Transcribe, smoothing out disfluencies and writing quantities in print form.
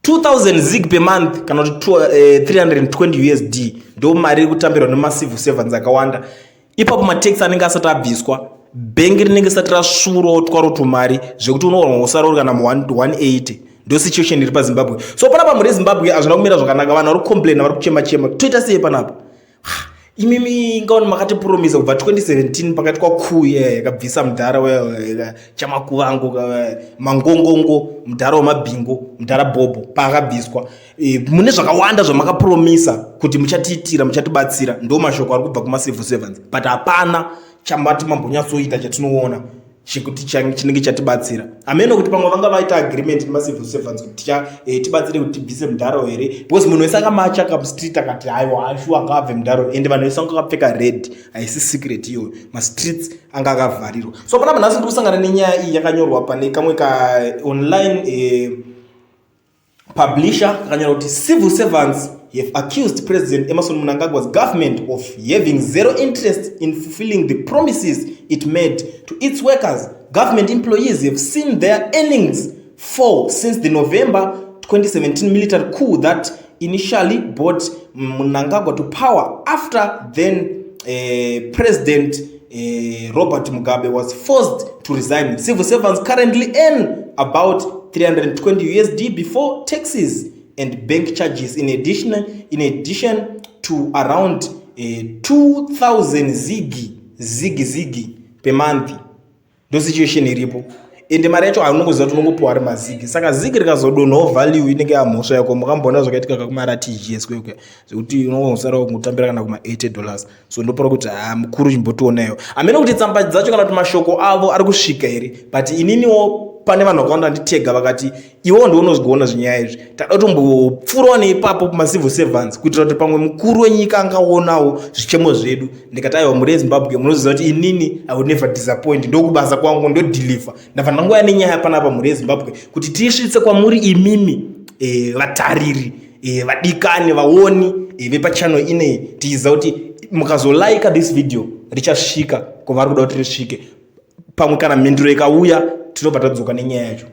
2000 zig per month kana kuti 320 USD ndo mari iri kutambirwa nemacivil servants akawanda. Ipapo matax anenge asati abviswa, bhengi rinenge risati rasvurawo twaro tumari zvekuti unowana usara uri kana 180. Ndo situation iri paZimbabwe. So panapa muri Zimbabwe hazvina kumira zvakanaka, vanhu vari kucomplaina, vari kuchema. Toita sei panapa? Imimi ngaoni makati promisa kubva 2017 pakati kwaKuu yakabvisa mudhara chamakuvangu mangongongo, mudhara wemabhingo, mudhara Bhobho paakabviswa. Mune zvakawanda zvamakapromisa kuti muchatiitira, muchatibatsira, ndo mashoko ari kubva kumacivil servants, but hapana chamati mambonyatsoita chatinoona chekuti chinenge chatibatsira. Ameno kuti pamwe vanga vaita agreement nemacivil servants kuti tibatsire kuti tibvise mudharo here, because munhu wese akamachaka mustreet akati aiwa ashuwa ngabve mudharo, ende vanhu vese vakapfeka red, haisi secret iyo, mastreets anga akavharirwa. So panapa nhasi ndiri kusangana nenyaya iyi yakanyorwa pane kamwe ka online publisher kakanyorwa kuti civil servants have accused President Emmerson Mnangagwa's government of having zero interest in fulfilling the promises it made to its workers. Government employees have seen their earnings fall since the November 2017 military coup that initially brought Mnangagwa to power after then President Robert Mugabe was forced to resign. Civil servants currently earn about 320 USD before taxes and bank charges in addition to around 2000 zigi per month. Ndo situation iripo. Ende mari yacho anongoziva kuti unongopiwa ari mazigi. Saka zigi rikazodonhawo value inenge yamhosva yako. Makambona zvakaitika kumara TGS kwekwe zvekuti unongosara kutambira kana kuma $80. So ndopora kuti mukuru chimbotionayo. Amene kuti tsamba dzacho kana kuti mashoko avo ari kusvika here, but ininiwo pane vanhu vakawanda nditega vakati iwo ndiwo unozgoona zvinyaya izvi. Tada kutombopfurawo neipapo kumacivil servants kuitira kuti pamwe mukuru wenyika angaonawo zvichemo zvedu. Ndikati aiwa muri eZimbabwe munoziva kuti inini I will never disappoint, ndokubasa kwangu, ndodeliver. Ndafanira nguva nenyaya panapa muri eZimbabwe kuti tiisvitse kwamuri imimi vatariri, vadikani, vaoni vepachannel ineyi, tichiziva kuti mukazolike this video richasvika kwavari kuda kuti risvike. Pamwe kana mhinduro ikauya tinobva tadzoka nenyaya yacho.